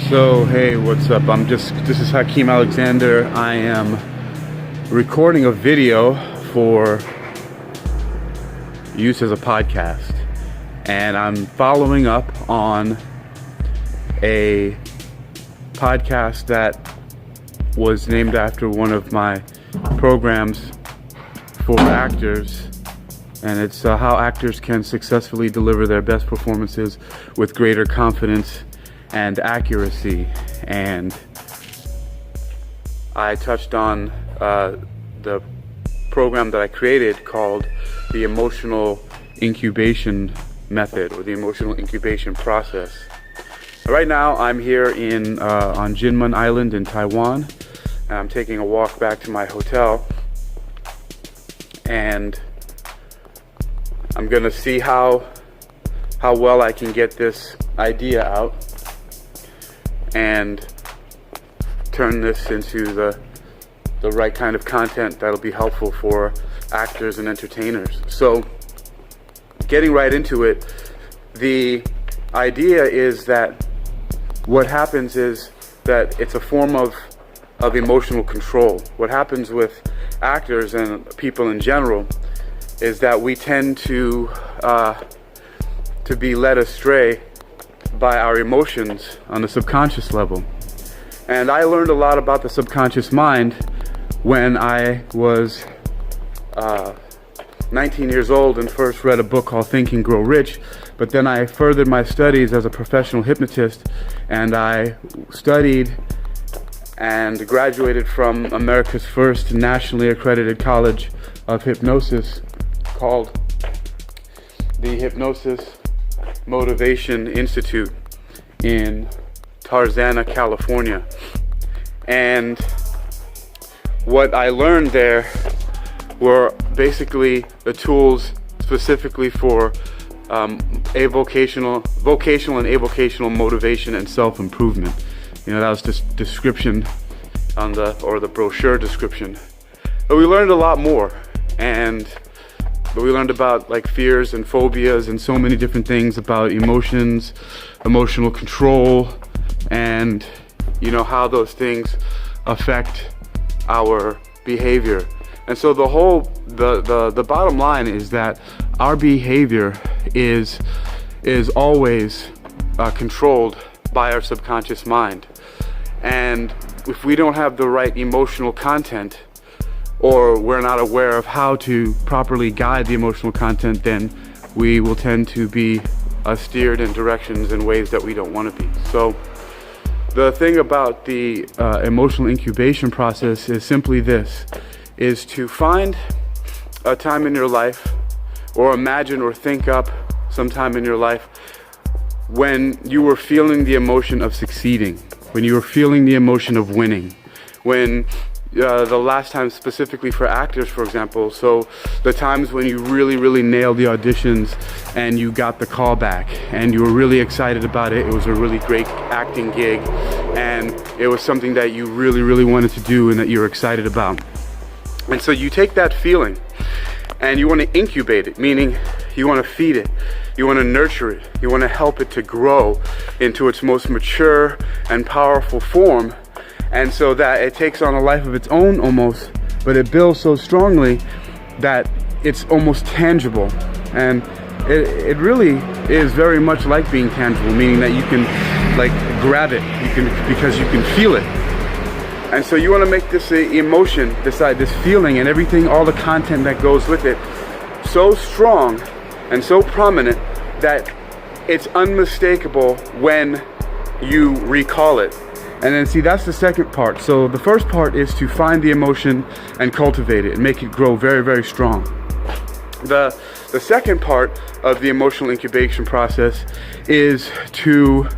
So hey, what's up? This is Hakeem Alexander. I am recording a video for use as a podcast, and I'm following up on a podcast that was named after one of my programs for actors, and it's how actors can successfully deliver their best performances with greater confidence and accuracy. And I touched on the program that I created called the emotional incubation method, or the emotional incubation process. Right now I'm here on Jinmun Island in Taiwan. I'm taking a walk back to my hotel, and I'm gonna see how well I can get this idea out and turn this into the right kind of content that'll be helpful for actors and entertainers. So, getting right into it, the idea is that what happens is that it's a form of emotional control. What happens with actors and people in general is that we tend to be led astray by our emotions on the subconscious level. And I learned a lot about the subconscious mind when I was 19 years old and first read a book called Think and Grow Rich. But then I furthered my studies as a professional hypnotist, and I studied and graduated from America's first nationally accredited college of hypnosis called the Hypnosis Motivation Institute in Tarzana, California. And what I learned there were basically the tools specifically for vocational and avocational motivation and self-improvement. You know, that was this description on the brochure description. But we learned a lot more, but we learned about like fears and phobias and so many different things about emotions, emotional control, and you know how those things affect our behavior. And so the bottom line is that our behavior is always controlled by our subconscious mind. And if we don't have the right emotional content, or we're not aware of how to properly guide the emotional content, then we will tend to be steered in directions in ways that we don't want to be. So the thing about the emotional incubation process is simply this, is to find a time in your life, or imagine or think up some time in your life when you were feeling the emotion of succeeding, when you were feeling the emotion of winning, when the last time specifically for actors, for example, so the times when you really nailed the auditions and you got the call back and you were really excited about it. It was a really great acting gig and it was something that you really wanted to do and that you're excited about. And so you take that feeling and you want to incubate it, meaning you want to feed it, you want to nurture it, you want to help it to grow into its most mature and powerful form. And so that it takes on a life of its own almost, but it builds so strongly that it's almost tangible. And it really is very much like being tangible, meaning that you can like grab it, because you can feel it. And so you want to make this emotion, this feeling and everything, all the content that goes with it, so strong and so prominent that it's unmistakable when you recall it. And then see, that's the second part. So the first part is to find the emotion and cultivate it and make it grow very strong. The second part of the emotional incubation process is to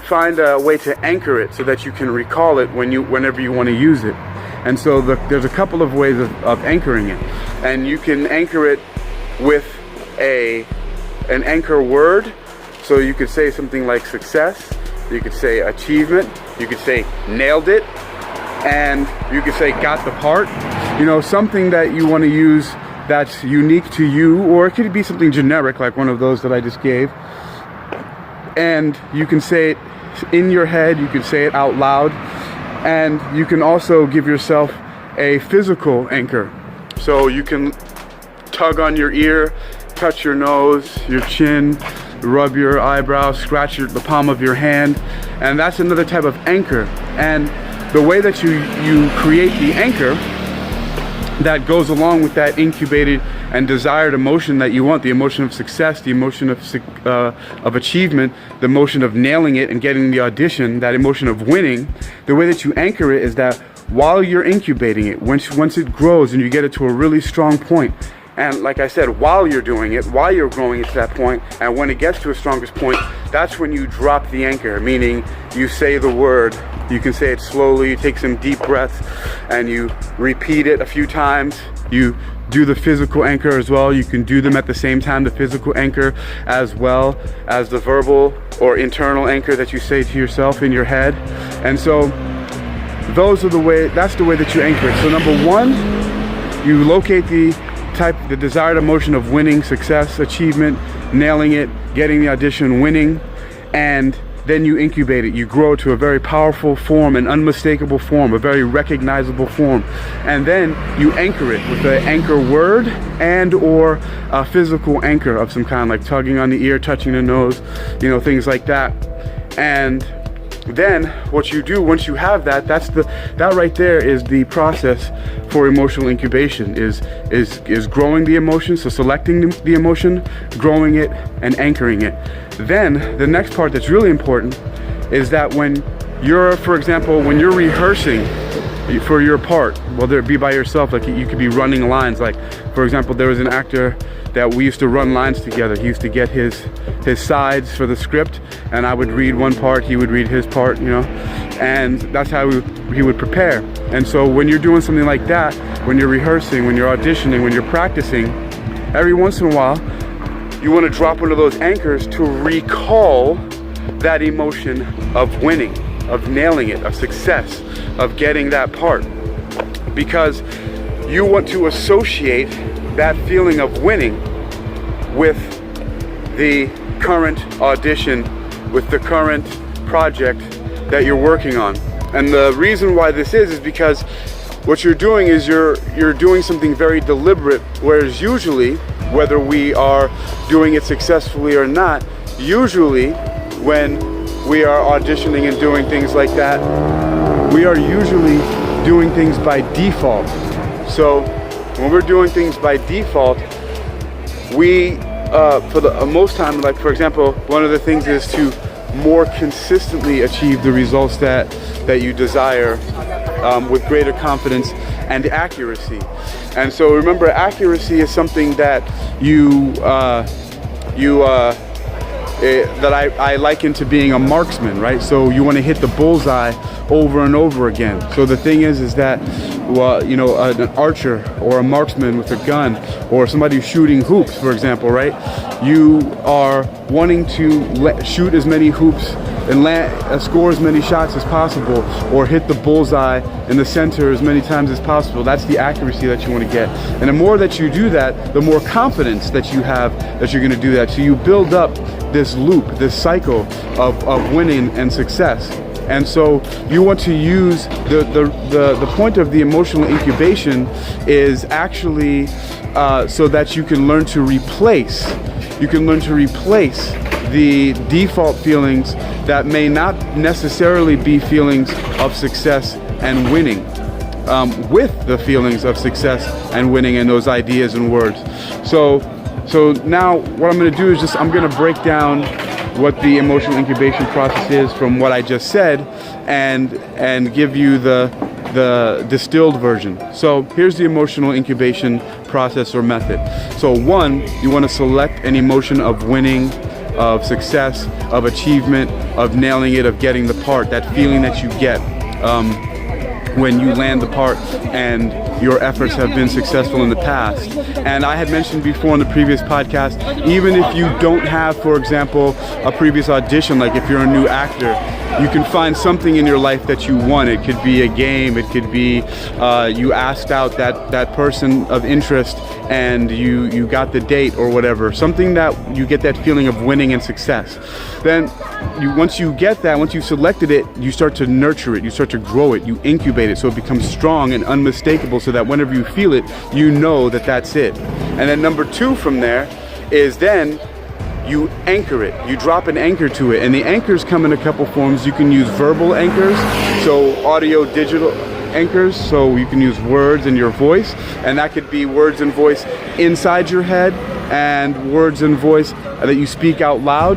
find a way to anchor it so that you can recall it whenever you want to use it. And so there's a couple of ways of anchoring it. And you can anchor it with an anchor word. So you could say something like success, you could say achievement, you could say nailed it, and you could say got the part. You know, something that you want to use that's unique to you, or it could be something generic like one of those that I just gave. and you can say it in your head, you can say it out loud, and you can also give yourself a physical anchor. So you can tug on your ear, touch your nose, your chin, rub your eyebrows, scratch the palm of your hand, and that's another type of anchor. And the way that you create the anchor that goes along with that incubated and desired emotion that you want, the emotion of success, the emotion of achievement, the emotion of nailing it and getting the audition, that emotion of winning, the way that you anchor it is that while you're incubating it, once it grows and you get it to a really strong point, and like I said, while you're doing it, while you're growing it to that point, and when it gets to its strongest point, that's when you drop the anchor, meaning you say the word. You can say it slowly, you take some deep breaths, and you repeat it a few times. You do the physical anchor as well. You can do them at the same time, the physical anchor as well as the verbal or internal anchor that you say to yourself in your head. And so that's the way that you anchor it. So number one, you locate the desired emotion of winning, success, achievement, nailing it, getting the audition, winning, and then you incubate it. You grow it to a very powerful form, an unmistakable form, a very recognizable form, and then you anchor it with an anchor word and or a physical anchor of some kind, like tugging on the ear, touching the nose, things like that. And then what you do once you have that right there is the process for emotional incubation, is growing the emotion. So selecting the emotion, growing it, and anchoring it. Then the next part that's really important is that when you're, for example, when you're rehearsing for your part, whether it be by yourself, like you could be running lines, like for example, there was an actor that we used to run lines together. He used to get his sides for the script, and I would read one part, he would read his part, and that's how he would prepare. And so when you're doing something like that, when you're rehearsing, when you're auditioning, when you're practicing, every once in a while, you want to drop one of those anchors to recall that emotion of winning, of nailing it, of success, of getting that part. Because you want to associate that feeling of winning with the current audition, with the current project that you're working on. And the reason why this is because what you're doing is you're doing something very deliberate, whereas usually, whether we are doing it successfully or not, usually when we are auditioning and doing things like that, we are usually doing things by default. So when we're doing things by default, we, for the most time, like for example, one of the things is to more consistently achieve the results that you desire with greater confidence and accuracy. And so remember, accuracy is something that I liken to being a marksman, right? So you want to hit the bullseye over and over again. So the thing is that, an archer or a marksman with a gun, or somebody who's shooting hoops, for example, right? You are wanting to shoot as many hoops and score as many shots as possible, or hit the bullseye in the center as many times as possible. That's the accuracy that you want to get. And the more that you do that, the more confidence that you have that you're going to do that. So you build up this loop, this cycle of winning and success. And so you want to use the point of the emotional incubation is actually so that you can learn to replace the default feelings that may not necessarily be feelings of success and winning, with the feelings of success and winning and those ideas and words. So now what I'm going to do is I'm going to break down what the emotional incubation process is from what I just said, and give you the distilled version. So here's the emotional incubation process or method. So one, you want to select an emotion of winning, of success, of achievement, of nailing it, of getting the part, that feeling that you get when you land the part and your efforts have been successful in the past. And I had mentioned before in the previous podcast, even if you don't have, for example, a previous audition, like if you're a new actor, you can find something in your life that you won. It could be a game, it could be you asked out that person of interest and you got the date or whatever, something that you get that feeling of winning and success. Then once you get that, once you've selected it, you start to nurture it, you start to grow it, you incubate it so it becomes strong and unmistakable, so that whenever you feel it, you know that that's it. And then number 2 from there is then you anchor it. You drop an anchor to it, and the anchors come in a couple forms. You can use verbal anchors, so audio digital anchors, so you can use words and your voice, and that could be words and voice inside your head and words and voice that you speak out loud.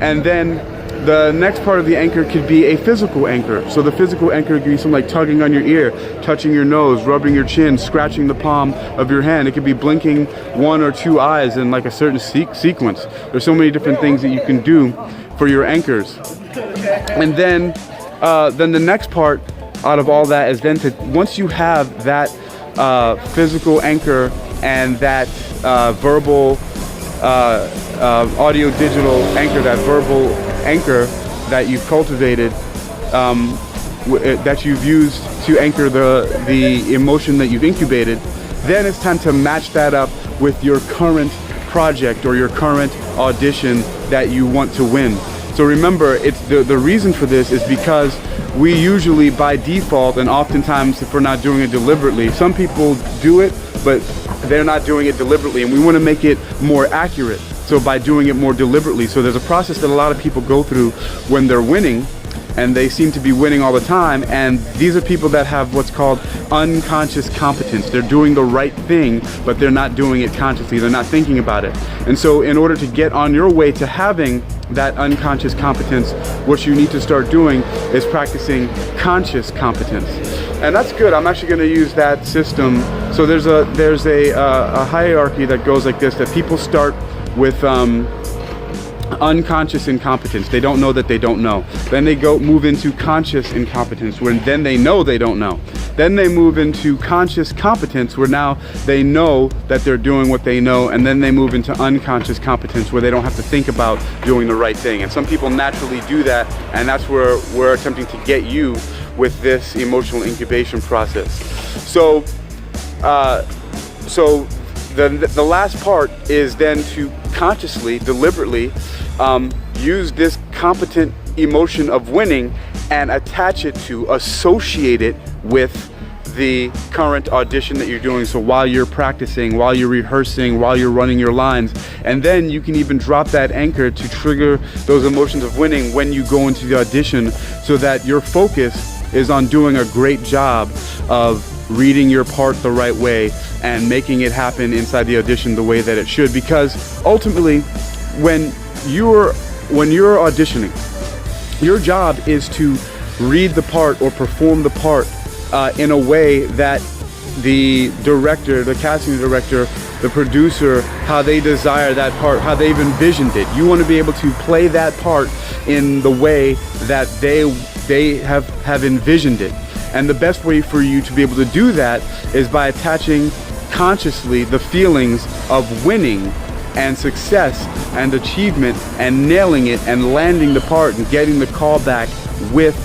And then the next part of the anchor could be a physical anchor. So the physical anchor could be something like tugging on your ear, touching your nose, rubbing your chin, scratching the palm of your hand. It could be blinking 1 or 2 eyes in like a certain sequence. There's so many different things that you can do for your anchors. And then the next part out of all that is then to, once you have that physical anchor and that verbal audio digital anchor, that verbal anchor that you've cultivated, that you've used to anchor the emotion that you've incubated, then it's time to match that up with your current project or your current audition that you want to win. So remember, it's the reason for this is because we usually by default, and oftentimes if we're not doing it deliberately, some people do it but they're not doing it deliberately, and we want to make it more accurate. So by doing it more deliberately, so there's a process that a lot of people go through when they're winning, and they seem to be winning all the time, and these are people that have what's called unconscious competence. They're doing the right thing, but they're not doing it consciously. They're not thinking about it. And so in order to get on your way to having that unconscious competence, what you need to start doing is practicing conscious competence. And that's good. I'm actually going to use that system. So there's a hierarchy that goes like this, that people start with unconscious incompetence. They don't know that they don't know. Then they move into conscious incompetence, where then they know they don't know. Then they move into conscious competence, where now they know that they're doing what they know, and then they move into unconscious competence, where they don't have to think about doing the right thing. And some people naturally do that, and that's where we're attempting to get you with this emotional incubation process. So the last part is then to consciously, deliberately use this competent emotion of winning and attach it to, associate it with the current audition that you're doing. So while you're practicing, while you're rehearsing, while you're running your lines, and then you can even drop that anchor to trigger those emotions of winning when you go into the audition, so that your focus is on doing a great job of reading your part the right way and making it happen inside the audition the way that it should. Because ultimately, when you're auditioning, your job is to read the part or perform the part in a way that the director, the casting director, the producer, how they desire that part, how they've envisioned it. You want to be able to play that part in the way that they have envisioned it. And the best way for you to be able to do that is by attaching consciously the feelings of winning and success and achievement and nailing it and landing the part and getting the call back with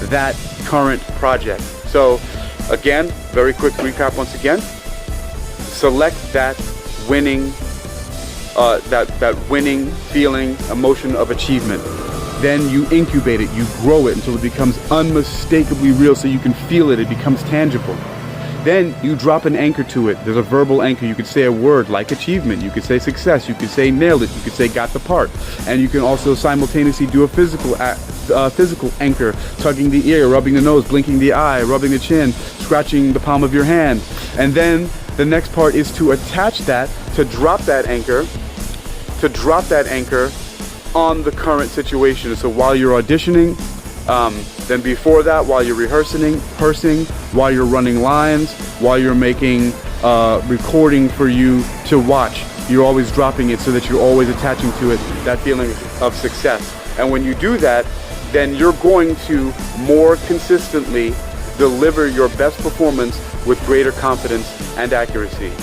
that current project. So again, very quick recap once again. Select that winning that winning feeling, emotion of achievement. Then you incubate it, you grow it until it becomes unmistakably real, so you can feel it, it becomes tangible. Then you drop an anchor to it. There's a verbal anchor. You could say a word like achievement, you could say success, you could say nailed it, you could say got the part. And you can also simultaneously do a physical anchor, tugging the ear, rubbing the nose, blinking the eye, rubbing the chin, scratching the palm of your hand. And then the next part is to attach that, to drop that anchor on the current situation. So while you're auditioning, then before that, while you're rehearsing, while you're running lines, while you're making recording for you to watch, you're always dropping it so that you're always attaching to it that feeling of success. And when you do that, then you're going to more consistently deliver your best performance with greater confidence and accuracy.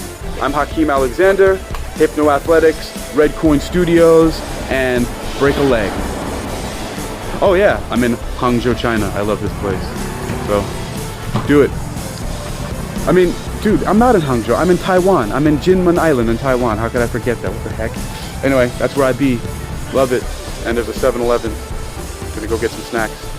I'm Hakeem Alexander, Hypno Athletics, Red Coin Studios, and Break a Leg. Oh yeah, I'm in Hangzhou, China. I love this place. So, do it. I mean, Dude, I'm not in Hangzhou. I'm in Taiwan. I'm in Jinmen Island in Taiwan. How could I forget that? What the heck? Anyway, that's where I be. Love it. And there's a 7-Eleven. Gonna go get some snacks.